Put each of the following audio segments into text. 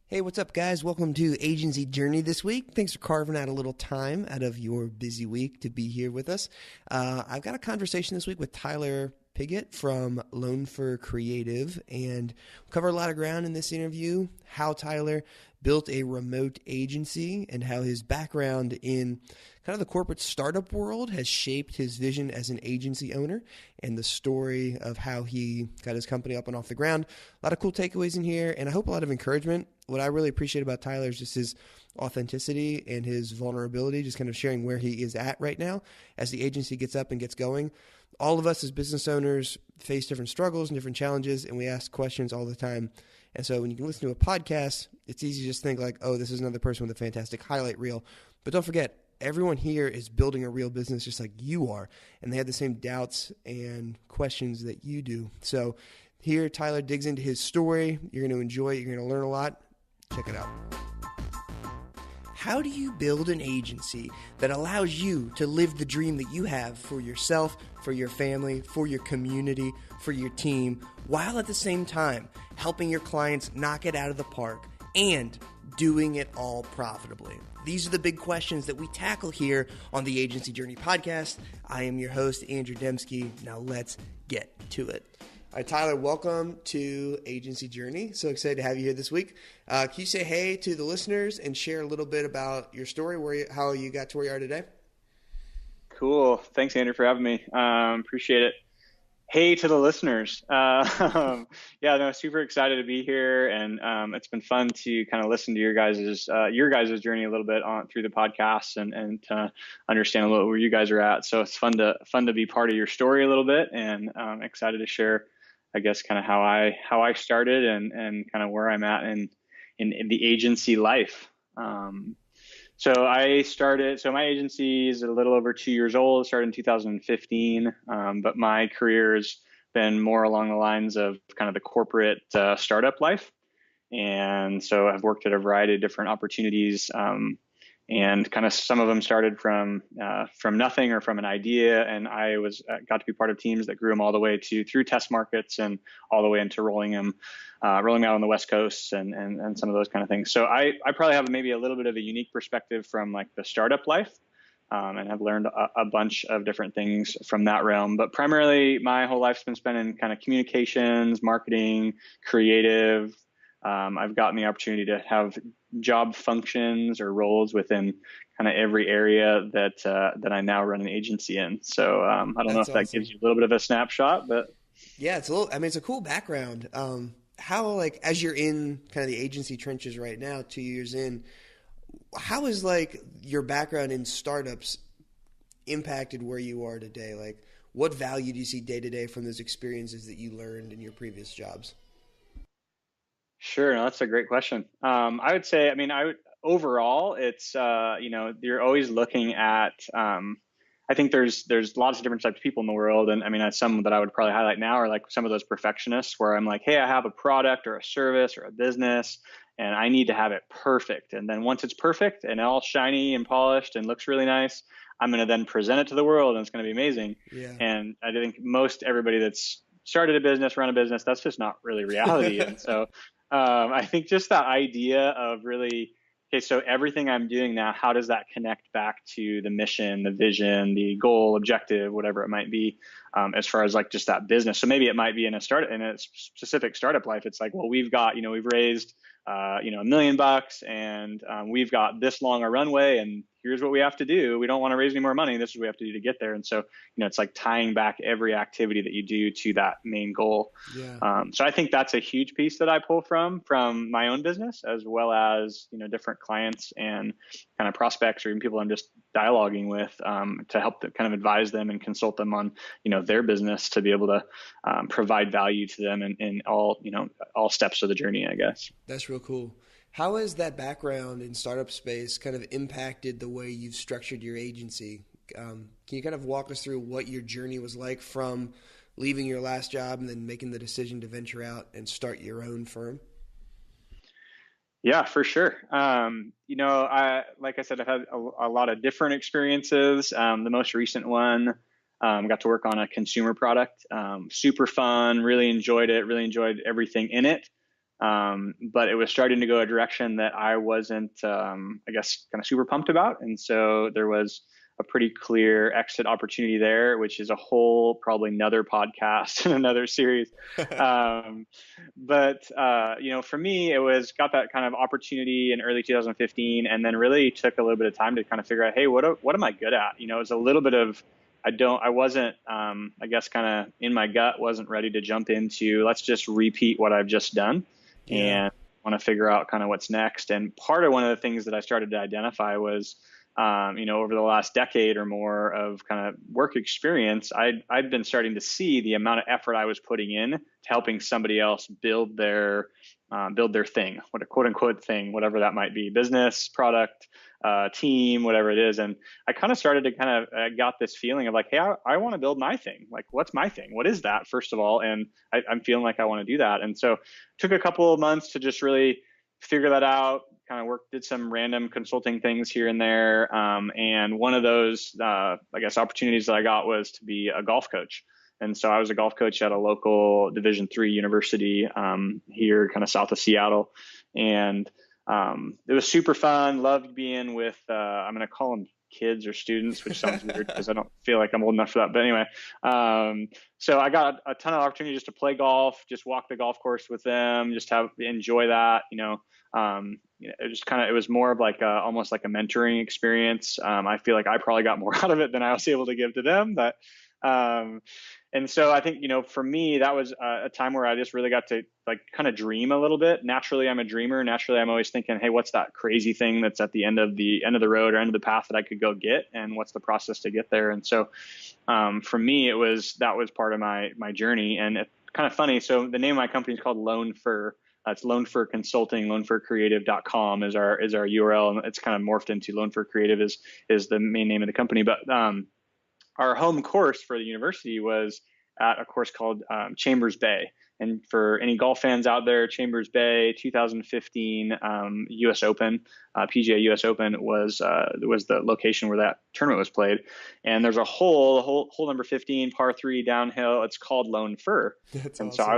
Hey, what's up, guys? Welcome to Agency Journey this week. Thanks for carving out a little time out of your busy week to be here with us. I've got a conversation this week with Tyler Pigott from Loan for Creative, and we'll cover a lot of ground in this interview, how Tyler built a remote agency and how his background in kind of the corporate startup world has shaped his vision as an agency owner, and the story of how he got his company up and off the ground. A lot of cool takeaways in here, and I hope a lot of encouragement. What I really appreciate about Tyler is just his authenticity and his vulnerability, just kind of sharing where he is at right now as the agency gets up and gets going. All of us as business owners face different struggles and different challenges, and we ask questions all the time. And so when you can listen to a podcast, it's easy to just think like, oh, this is another person with a fantastic highlight reel. But don't forget, everyone here is building a real business just like you are, and they have the same doubts and questions that you do. So here, Tyler digs into his story. You're going to enjoy it. You're going to learn a lot. Check it out. How do you build an agency that allows you to live the dream that you have for yourself, for your family, for your community, for your team, while at the same time helping your clients knock it out of the park and doing it all profitably? These are the big questions that we tackle here on the Agency Journey podcast. I am your host, Andrew Dembski. Now let's get to it. All right, Tyler, welcome to Agency Journey. So excited to have you here this week. Can you say hey to the listeners and share a little bit about your story, how you got to where you are today? Cool. Thanks, Andrew, for having me. Appreciate it. Hey to the listeners. Super excited to be here, and it's been fun to kind of listen to your guys' journey a little bit on through the podcast and to understand a little where you guys are at. So it's fun to be part of your story a little bit, and excited to share, I guess, kind of how I started and kind of where I'm at in the agency life. So my agency is a little over 2 years old. It started in 2015, but my career has been more along the lines of kind of the corporate startup life. And so I've worked at a variety of different opportunities, and kind of some of them started from nothing or from an idea. And I got to be part of teams that grew them all the way through test markets and all the way into rolling them out on the West Coast and some of those kind of things. So I probably have maybe a little bit of a unique perspective from like the startup life, and have learned a bunch of different things from that realm. But primarily my whole life's been spent in kind of communications, marketing, creative. I've gotten the opportunity to have job functions or roles within kind of every area that I now run an agency in. So I don't know if that gives you a little bit of a snapshot, but yeah, it's a cool background. How, like, as you're in kind of the agency trenches right now, 2 years in, how is like your background in startups impacted where you are today? Like, what value do you see day to day from those experiences that you learned in your previous jobs? Sure. No, that's a great question. I would say, overall, it's, you're always looking at, I think there's lots of different types of people in the world. And some that I would probably highlight now are like some of those perfectionists where I'm like, hey, I have a product or a service or a business and I need to have it perfect. And then once it's perfect and all shiny and polished and looks really nice, I'm going to then present it to the world and it's going to be amazing. Yeah. And I think most everybody that's started a business, run a business, that's just not really reality. And so I think just that idea of really, okay, so everything I'm doing now, how does that connect back to the mission, the vision, the goal, objective, whatever it might be, as far as like just that business. So maybe it might be in a specific startup life. It's like, well, we've raised, $1 million and we've got this long a runway and here's what we have to do. We don't want to raise any more money. This is what we have to do to get there. And so, it's like tying back every activity that you do to that main goal. Yeah. So I think that's a huge piece that I pull from my own business, as well as, different clients and kind of prospects or even people I'm just dialoguing with, to help kind of advise them and consult them on, their business to be able to provide value to them in all steps of the journey, I guess. That's real cool. How has that background in startup space kind of impacted the way you've structured your agency? Can you kind of walk us through what your journey was like from leaving your last job and then making the decision to venture out and start your own firm? Yeah, for sure. Like I said, I've had a lot of different experiences. The most recent one, got to work on a consumer product. Super fun, really enjoyed it, really enjoyed everything in it. But it was starting to go a direction that I wasn't, I guess, kind of super pumped about. And so there was a pretty clear exit opportunity there, which is a whole, probably another podcast and another series. Um, but for me, it was got that kind of opportunity in early 2015, and then really took a little bit of time to kind of figure out, hey, what am I good at? It was a little bit of, I wasn't, I guess, kind of in my gut, wasn't ready to jump into, let's just repeat what I've just done, Yeah. and want to figure out kind of what's next. And part of one of the things that I started to identify was, over the last decade or more of kind of work experience, I'd been starting to see the amount of effort I was putting in to helping somebody else build their thing, what a quote unquote thing, whatever that might be, business, product, team, whatever it is. And I kind of started to got this feeling of like, hey, I want to build my thing. Like, what's my thing? What is that, first of all? And I'm feeling like I want to do that. And so took a couple of months to just really figure that out, kind of did some random consulting things here and there. And one of those, I guess, opportunities that I got was to be a golf coach. And so I was a golf coach at a local Division III university here, kind of south of Seattle. And it was super fun. Loved being with, I'm going to call them kids or students, which sounds weird because I don't feel like I'm old enough for that. But anyway, so I got a ton of opportunity just to play golf, just walk the golf course with them, just enjoy that. It was more of like almost like a mentoring experience. I feel like I probably got more out of it than I was able to give to them, but and so I think, for me, that was a time where I just really got to like kind of dream a little bit. Naturally, I'm a dreamer. Naturally, I'm always thinking, hey, what's that crazy thing that's at the end of the road or end of the path that I could go get, and what's the process to get there? And so for me, that was part of my journey. And it's kind of funny. So the name of my company is called Lone Fur. It's Lone Fur Consulting. LoneFurCreative.com is our URL, and it's kind of morphed into Lone Fur Creative is the main name of the company. But our home course for the university was at a course called Chambers Bay. And for any golf fans out there, Chambers Bay 2015 U.S. Open, PGA U.S. Open was the location where that tournament was played. And there's a hole number 15, par 3 downhill. It's called Lone Fur. That's And awesome. so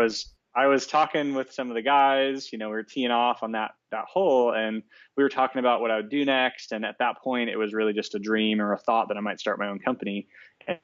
I was talking with some of the guys, we were teeing off on that hole, and we were talking about what I would do next. And at that point, it was really just a dream or a thought that I might start my own company. And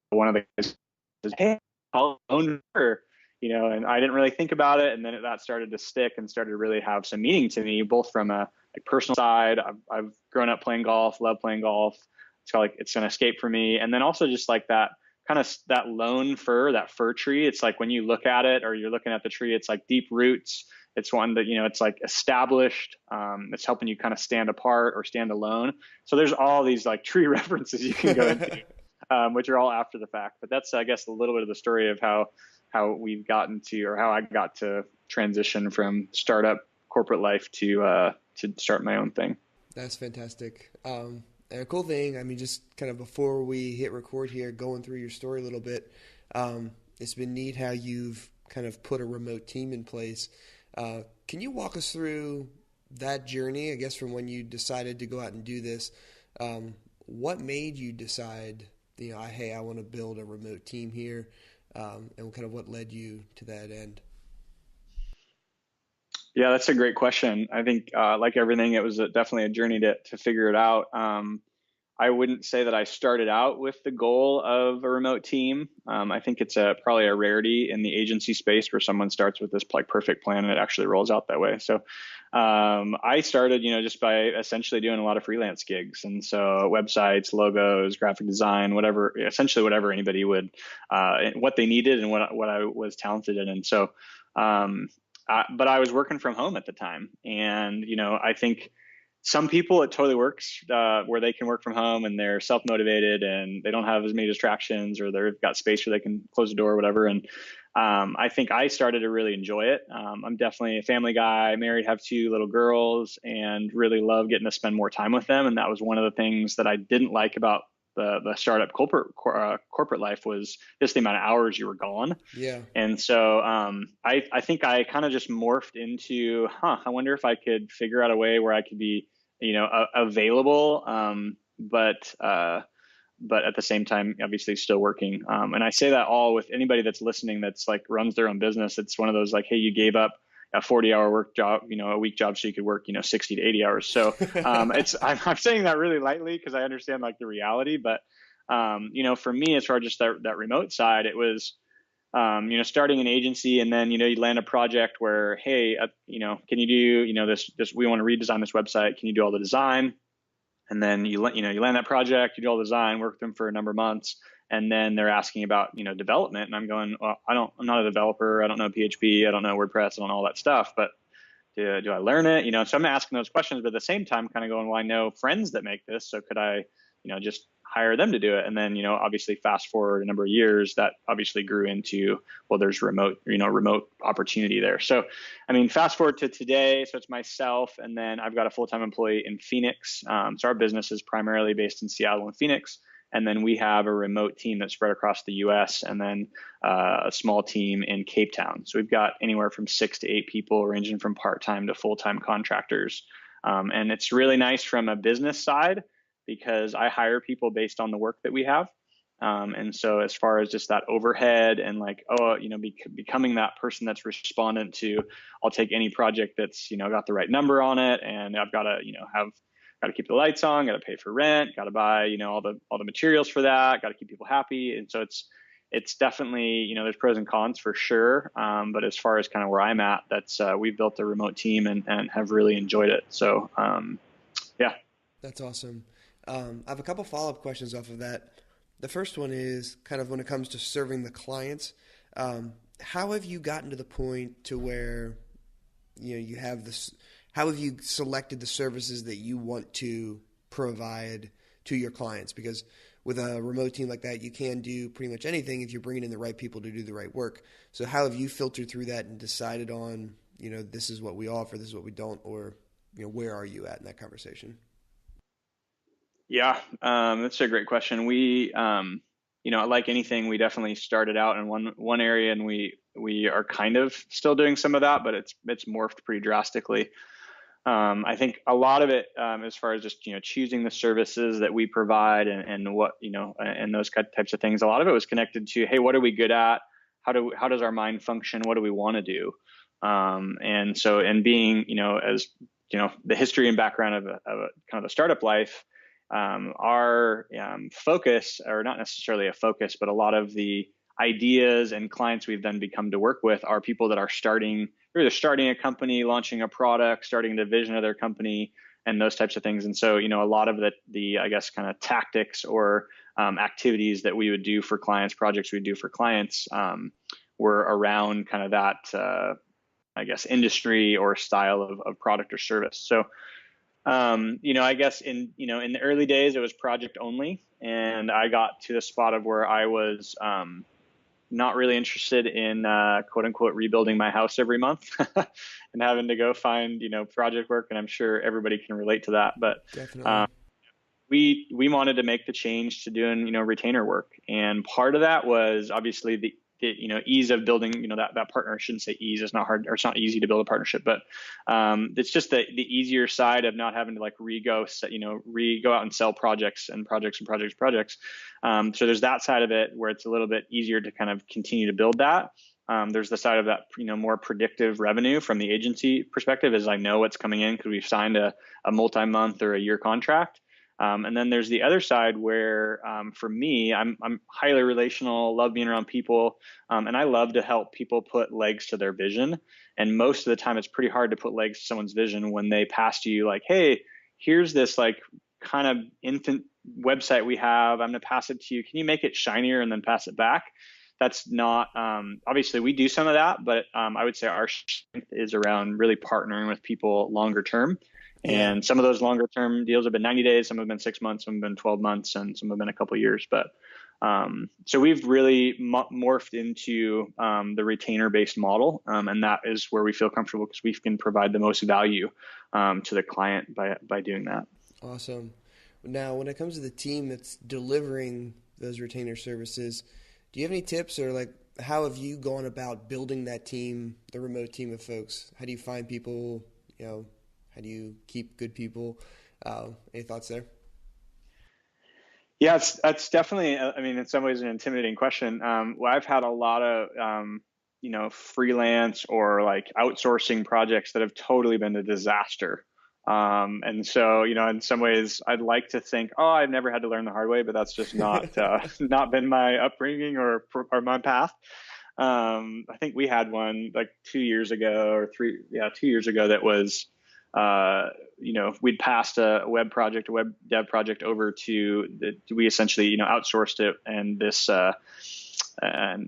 one of the guys says, hey, I'll own her, and I didn't really think about it. And then that started to stick and started to really have some meaning to me, both from a personal side. I've grown up playing golf, love playing golf. It's kind of like, it's an escape for me. And then also just like that kind of that lone fir, that fir tree. It's like when you look at it or you're looking at the tree, it's like deep roots. It's one that, it's like established. It's helping you kind of stand apart or stand alone. So there's all these like tree references you can go into. Which are all after the fact. But that's, I guess, a little bit of the story of how we've gotten to, or how I got to transition from startup corporate life to start my own thing. That's fantastic. And a cool thing, I mean, just kind of before we hit record here, going through your story a little bit, it's been neat how you've kind of put a remote team in place. Can you walk us through that journey, I guess, from when you decided to go out and do this? What made you decide, hey, I want to build a remote team here, and kind of what led you to that end? Yeah, that's a great question. I think, like everything, it was definitely a journey to figure it out. I wouldn't say that I started out with the goal of a remote team. I think it's probably a rarity in the agency space where someone starts with this like perfect plan and it actually rolls out that way. So I started, just by essentially doing a lot of freelance gigs. And so websites, logos, graphic design, essentially whatever anybody would, what they needed and what I was talented in. And so, but I was working from home at the time. And, I think some people it totally works where they can work from home and they're self-motivated and they don't have as many distractions, or they've got space where they can close the door or whatever. And I think I started to really enjoy it. I'm definitely a family guy, married, have 2 little girls, and really love getting to spend more time with them. And that was one of the things that I didn't like about the startup corporate life, was just the amount of hours you were gone. Yeah. And so I think I kind of just morphed into, I wonder if I could figure out a way where I could be, available, but at the same time, obviously still working. And I say that all with anybody that's listening, that's like runs their own business. It's one of those like, hey, you gave up a 40-hour work job, a week job, so you could work, 60 to 80 hours. So I'm saying that really lightly because I understand like the reality, but for me, as far as just that remote side, it was starting an agency, and then, you land a project where, hey, can you do, this, we want to redesign this website. Can you do all the design? And then you land that project, you do all the design, work with them for a number of months. And then they're asking about, development. And I'm going, well, I'm not a developer. I don't know PHP. I don't know WordPress. I don't know all that stuff, but do I learn it? So I'm asking those questions, but at the same time, kind of going, well, I know friends that make this. So could I, just hire them to do it? And then, obviously fast forward a number of years, that obviously grew into, well, there's remote opportunity there. So, I mean, fast forward to today. So it's myself, and then I've got a full-time employee in Phoenix. So our business is primarily based in Seattle and Phoenix. And then we have a remote team that's spread across the US, and then a small team in Cape Town. So we've got anywhere from 6 to 8 people, ranging from part-time to full-time contractors. And it's really nice from a business side because I hire people based on the work that we have. And so as far as just that overhead and like, becoming that person that's respondent to, I'll take any project that's, got the right number on it, and I've got to, got to keep the lights on, got to pay for rent, got to buy, all the materials for that, got to keep people happy. And so it's definitely, there's pros and cons for sure. But as far as kind of where I'm at, that's, we've built a remote team and have really enjoyed it. So, yeah. That's awesome. I have a couple follow-up questions off of that. The first one is kind of when it comes to serving the clients, how have you gotten to the point to where, you have this, how have you selected the services that you want to provide to your clients? Because with a remote team like that, you can do pretty much anything if you're bringing in the right people to do the right work. So how have you filtered through that and decided on, this is what we offer, this is what we don't, or, where are you at in that conversation? Yeah, that's a great question. We, like anything, we definitely started out in one area, and we are kind of still doing some of that, but it's morphed pretty drastically. I think a lot of it, as far as just, choosing the services that we provide and what, and those types of things, a lot of it was connected to, hey, what are we good at? How does our mind function? What do we want to do? And being, as, the history and background of kind of the startup life, our focus, or not necessarily a focus, but a lot of the ideas and clients we've then become to work with are people that are either starting a company, launching a product, starting the vision of their company, and those types of things. And so, a lot of the I guess kind of tactics or activities that we would do for clients, projects we would do for clients, were around kind of that, I guess, industry or style of product or service. So, I guess in the early days, it was project only. And I got to the spot of where I was, not really interested in, quote unquote, rebuilding my house every month and having to go find, project work. And I'm sure everybody can relate to that, but, Definitely. we wanted to make the change to doing, retainer work. And part of that was obviously the ease of building, that partner. I shouldn't say ease. It's not hard, or it's not easy to build a partnership, but it's just the easier side of not having to like go out and sell projects. So there's that side of it where it's a little bit easier to kind of continue to build that. There's the side of that, more predictive revenue from the agency perspective, as I know what's coming in because we've signed a multi-month or a year contract. And then there's the other side where, for me, I'm highly relational, love being around people, and I love to help people put legs to their vision. And most of the time, it's pretty hard to put legs to someone's vision when they pass to you like, hey, here's this like kind of infant website we have. I'm going to pass it to you. Can you make it shinier and then pass it back? That's not, obviously we do some of that, but I would say our strength is around really partnering with people longer term. Yeah. And some of those longer term deals have been 90 days, some have been 6 months, some have been 12 months, and some have been a couple of years. But so we've really morphed into the retainer based model. And that is where we feel comfortable because we can provide the most value to the client by doing that. Awesome. Now, when it comes to the team that's delivering those retainer services, do you have any tips or like how have you gone about building that team, the remote team of folks? How do you find people, how do you keep good people? Any thoughts there? Yeah, that's definitely, I mean, in some ways an intimidating question. Well, I've had a lot of freelance or like outsourcing projects that have totally been a disaster. And so, in some ways, I'd like to think, oh, I've never had to learn the hard way, but that's just not not been my upbringing or my path. I think we had one like 2 years ago or 2 years ago that was, we'd passed a web dev project over we essentially, outsourced it, and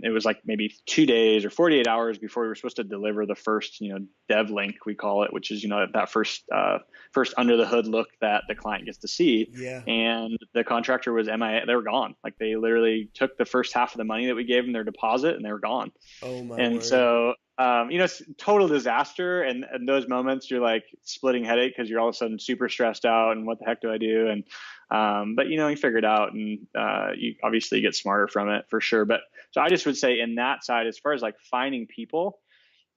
it was like maybe 2 days or 48 hours before we were supposed to deliver the first, dev link, we call it, which is, that first under the hood look that the client gets to see. Yeah. And the contractor was MIA. They were gone. Like they literally took the first half of the money that we gave them, their deposit, and they were gone. Oh my And word. so, it's total disaster. And those moments you're like splitting headache because you're all of a sudden super stressed out and what the heck do I do? And, but you figure it out, and you obviously get smarter from it for sure. But so I just would say in that side, as far as like finding people,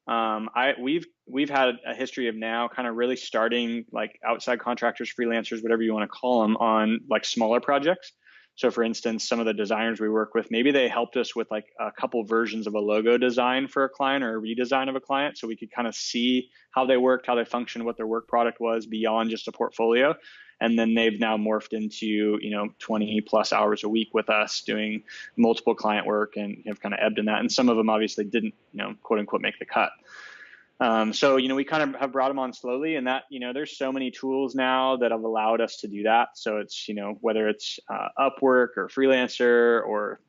we've had a history of now kind of really starting like outside contractors, freelancers, whatever you want to call them, on like smaller projects. So for instance, some of the designers we work with, maybe they helped us with like a couple versions of a logo design for a client or a redesign of a client. So we could kind of see how they worked, how they functioned, what their work product was beyond just a portfolio. And then they've now morphed into, 20 plus hours a week with us doing multiple client work, and have kind of ebbed in that. And some of them obviously didn't, quote unquote, make the cut. So, we kind of have brought them on slowly, and that, there's so many tools now that have allowed us to do that. So it's, whether it's Upwork or Freelancer or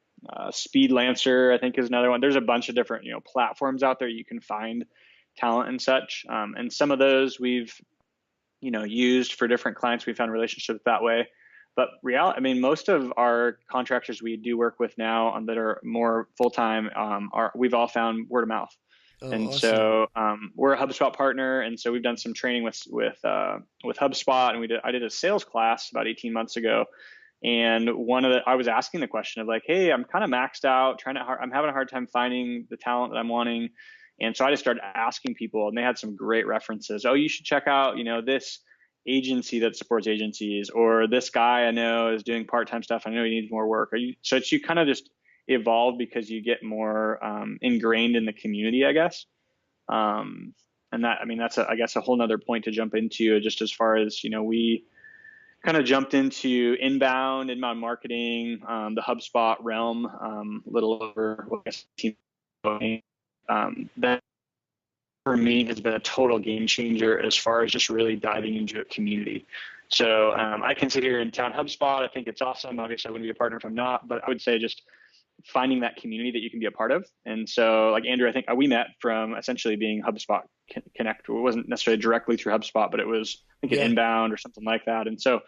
Speedlancer, I think is another one. There's a bunch of different, platforms out there you can find talent and such. And some of those we've, used for different clients. We found relationships that way. But most of our contractors we do work with now that are more full-time, we've all found word of mouth. Oh, And awesome. so we're a HubSpot partner, and so we've done some training with HubSpot, and I did a sales class about 18 months ago, and I was asking the question of like, hey, I'm kind of maxed out, I'm having a hard time finding the talent that I'm wanting, and so I just started asking people, and they had some great references. Oh, you should check out, this agency that supports agencies, or this guy I know is doing part-time stuff. I know he needs more work. So you kind of just evolve because you get more ingrained in the community, I guess. And that's I guess a whole nother point to jump into, just as far as, we kind of jumped into inbound marketing, the HubSpot realm, a little over, I guess, 18 that for me has been a total game changer as far as just really diving into a community. So I can sit here and tout HubSpot. I think it's awesome. Obviously, I wouldn't be a partner if I'm not, but I would say just finding that community that you can be a part of. And so like Andrew, I think we met from essentially being HubSpot Connect. It wasn't necessarily directly through HubSpot, but it was, I think, an inbound or something like that. And so,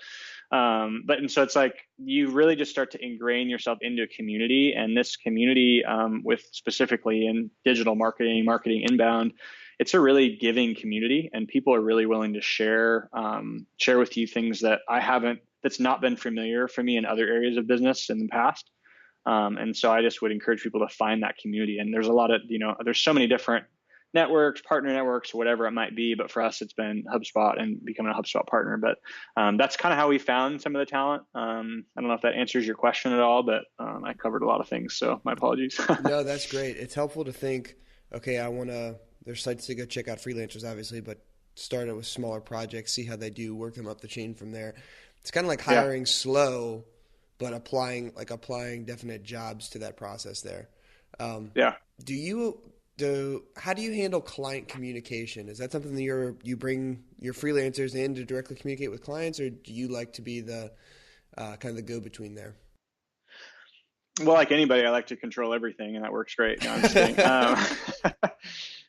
so it's like you really just start to ingrain yourself into a community, and this community with specifically in digital marketing inbound, it's a really giving community, and people are really willing to share with you things that's not been familiar for me in other areas of business in the past. And so I just would encourage people to find that community. And there's a lot of, there's so many different networks, partner networks, whatever it might be. But for us, it's been HubSpot and becoming a HubSpot partner. But that's kind of how we found some of the talent. I don't know if that answers your question at all, but I covered a lot of things. So my apologies. No, that's great. It's helpful to think, okay, there's sites to go check out freelancers, obviously, but start it with smaller projects, see how they do, work them up the chain from there. It's kind of like hiring slow, but applying definite jobs to that process there. Yeah. How do you handle client communication? Is that something that you bring your freelancers in to directly communicate with clients, or do you like to be the kind of the go-between there? Well, like anybody, I like to control everything, and that works great. No, I'm just kidding.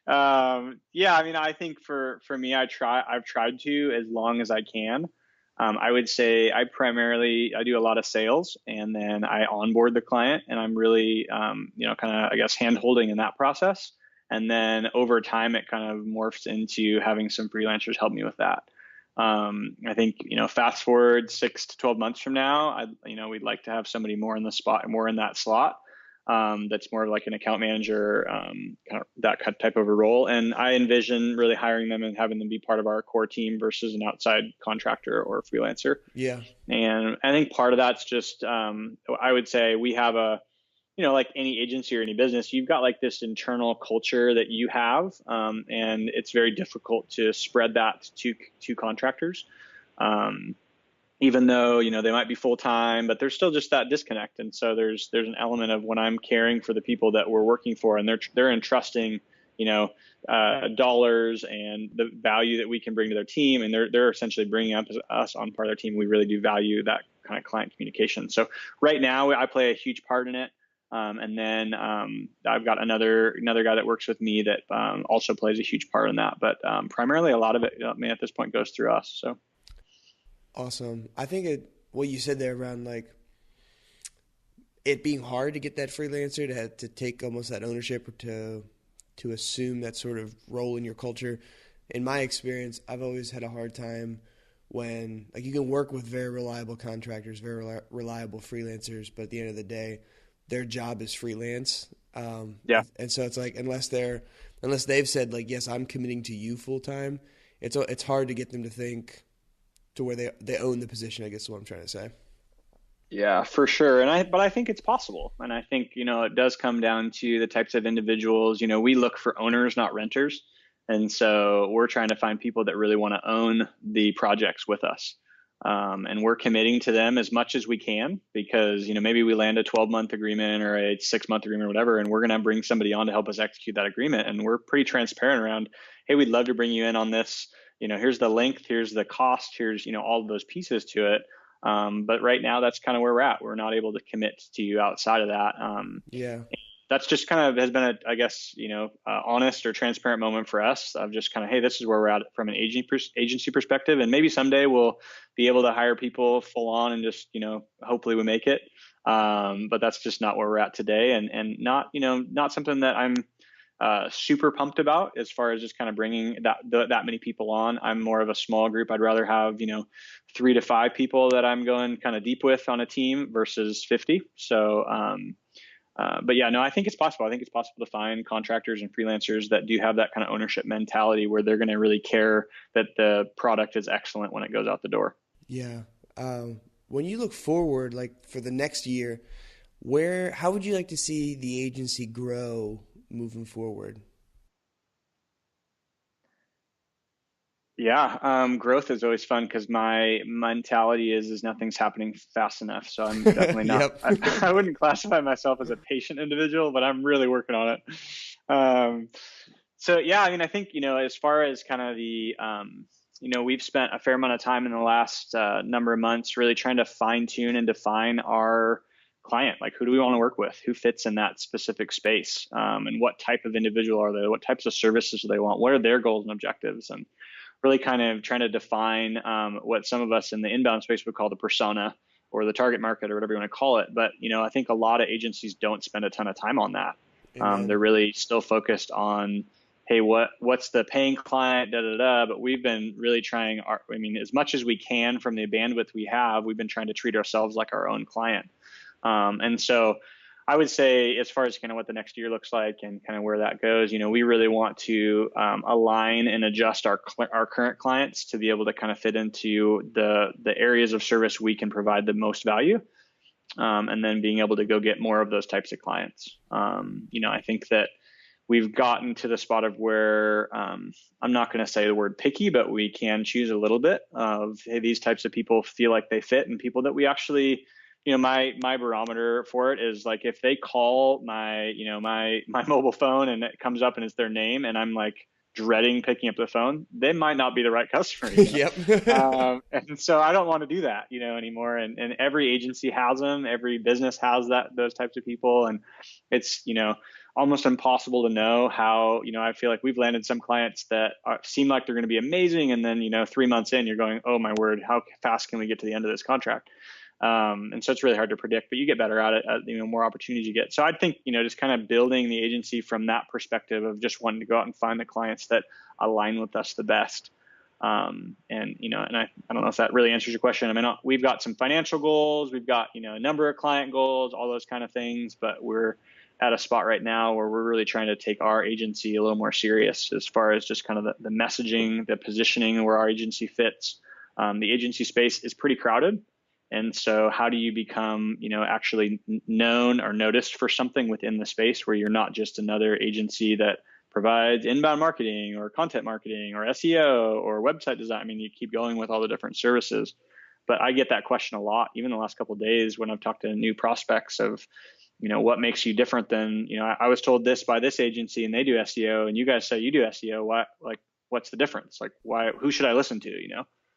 I think for me, I've tried to, as long as I can. I would say I do a lot of sales, and then I onboard the client, and I'm really, kind of, I guess, hand holding in that process. And then over time, it kind of morphs into having some freelancers help me with that. I think, fast forward 6 to 12 months from now, we'd like to have somebody more in that slot. That's more like an account manager, kind of that type of a role. And I envision really hiring them and having them be part of our core team versus an outside contractor or freelancer. Yeah. And I think part of that's just, I would say we have like any agency or any business, you've got like this internal culture that you have, and it's very difficult to spread that to contractors. Um, Even though they might be full time, but there's still just that disconnect. And so there's an element of when I'm caring for the people that we're working for, and they're entrusting dollars and the value that we can bring to their team, and they're essentially bringing up us on part of their team. We really do value that kind of client communication. So right now I play a huge part in it. And then I've got another guy that works with me that also plays a huge part in that. But primarily a lot of it, at this point goes through us. So. Awesome. I think what you said there around like it being hard to get that freelancer to take almost that ownership or to assume that sort of role in your culture. In my experience, I've always had a hard time when like you can work with very reliable contractors, very reliable freelancers, but at the end of the day, their job is freelance. Yeah. And so it's like unless they've said like, yes, I'm committing to you full time, it's hard to get them to think to where they own the position, I guess is what I'm trying to say. Yeah, for sure. But I think it's possible. And I think, it does come down to the types of individuals. We look for owners, not renters. And so we're trying to find people that really want to own the projects with us. And we're committing to them as much as we can because, maybe we land a 12-month agreement or a 6-month agreement or whatever, and we're going to bring somebody on to help us execute that agreement. And we're pretty transparent around, hey, we'd love to bring you in on this. Here's the length, here's the cost, here's, all of those pieces to it. But right now that's kind of where we're at. We're not able to commit to you outside of that. Yeah. That's just kind of has been I guess, honest or transparent moment for us of just kind of, hey, this is where we're at from an agency perspective. And maybe someday we'll be able to hire people full on and just, hopefully we make it. But that's just not where we're at today and not, not something that I'm super pumped about as far as just kind of bringing that many people on. I'm more of a small group. I'd rather have, 3 to 5 people that I'm going kind of deep with on a team versus 50. So, but yeah, no, I think it's possible. I think it's possible to find contractors and freelancers that do have that kind of ownership mentality where they're going to really care that the product is excellent when it goes out the door. Yeah. When you look forward, like for the next year, how would you like to see the agency grow moving forward? Yeah, growth is always fun because my mentality is nothing's happening fast enough. So I'm definitely not. Yep. I wouldn't classify myself as a patient individual, but I'm really working on it. So yeah, I think as far as kind of the we've spent a fair amount of time in the last number of months really trying to fine tune and define our client. Like, who do we want to work with? Who fits in that specific space? And what type of individual are they? What types of services do they want? What are their goals and objectives? And really kind of trying to define what some of us in the inbound space would call the persona or the target market or whatever you want to call it. But, I think a lot of agencies don't spend a ton of time on that. They're really still focused on, hey, what's the paying client, But we've been really trying as much as we can from the bandwidth we have, we've been trying to treat ourselves like our own client. And so I would say as far as kind of what the next year looks like and kind of where that goes, we really want to align and adjust our current clients to be able to kind of fit into the areas of service we can provide the most value. And then being able to go get more of those types of clients. I think that we've gotten to the spot of where I'm not going to say the word picky, but we can choose a little bit of, hey, these types of people feel like they fit and people that we actually my barometer for it is like if they call my mobile phone and it comes up and it's their name and I'm like dreading picking up the phone, they might not be the right customer. Yep. And so I don't want to do that, anymore. And every agency has them. Every business has those types of people. And it's, almost impossible to know how, I feel like we've landed some clients that seem like they're going to be amazing. And then, 3 months in, you're going, oh my word, how fast can we get to the end of this contract? And so it's really hard to predict, but you get better at it, more opportunities you get. So I think, just kind of building the agency from that perspective of just wanting to go out and find the clients that align with us the best. And I don't know if that really answers your question. We've got some financial goals, we've got, a number of client goals, all those kind of things, but we're at a spot right now where we're really trying to take our agency a little more serious as far as just kind of the messaging, the positioning, where our agency fits. The agency space is pretty crowded. And so how do you become, actually known or noticed for something within the space where you're not just another agency that provides inbound marketing or content marketing or SEO or website design? I mean, you keep going with all the different services. But I get that question a lot, even the last couple of days when I've talked to new prospects of, what makes you different than, I was told this by this agency and they do SEO and you guys say you do SEO. What's the difference? Like, who should I listen to,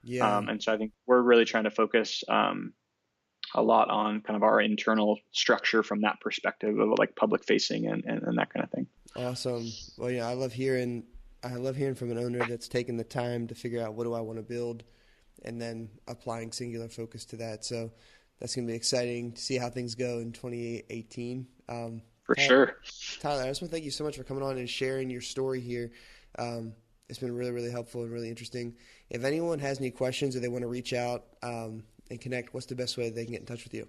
Yeah. And so I think we're really trying to focus a lot on kind of our internal structure from that perspective of like public facing and that kind of thing. Awesome. Well, yeah, I love hearing from an owner that's taken the time to figure out what do I want to build and then applying singular focus to that. So that's going to be exciting to see how things go in 2018. For sure. Tyler, I just want to thank you so much for coming on and sharing your story here. It's been really, really helpful and really interesting. If anyone has any questions or they want to reach out and connect, what's the best way they can get in touch with you?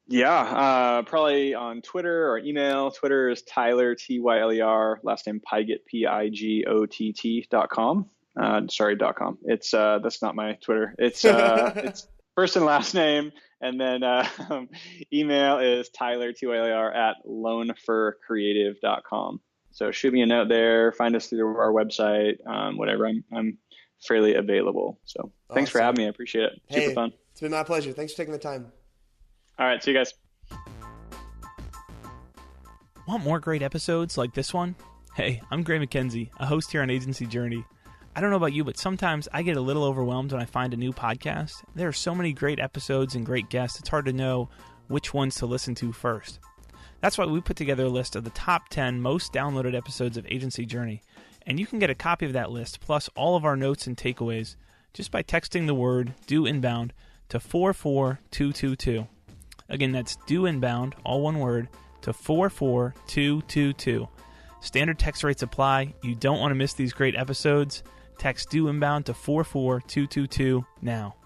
Yeah, probably on Twitter or email. Twitter is Tyler, Tyler, last name Pigott, Pigott.com. .com. It's that's not my Twitter. It's it's first and last name, and then email is Tyler, Tyler at loanforcreative.com. So shoot me a note there. Find us through our website. Whatever. I'm fairly available. So thanks for having me. I appreciate it. Super fun. It's been my pleasure. Thanks for taking the time. All right. See you guys. Want more great episodes like this one? Hey, I'm Gray McKenzie, a host here on Agency Journey. I don't know about you, but sometimes I get a little overwhelmed when I find a new podcast. There are so many great episodes and great guests, it's hard to know which ones to listen to first. That's why we put together a list of the top 10 most downloaded episodes of Agency Journey, and you can get a copy of that list, plus all of our notes and takeaways, just by texting the word "Do Inbound" to 44222. Again, that's "Do Inbound," all one word, to 44222. Standard text rates apply. You don't want to miss these great episodes. Text "Do Inbound" to 44222 now.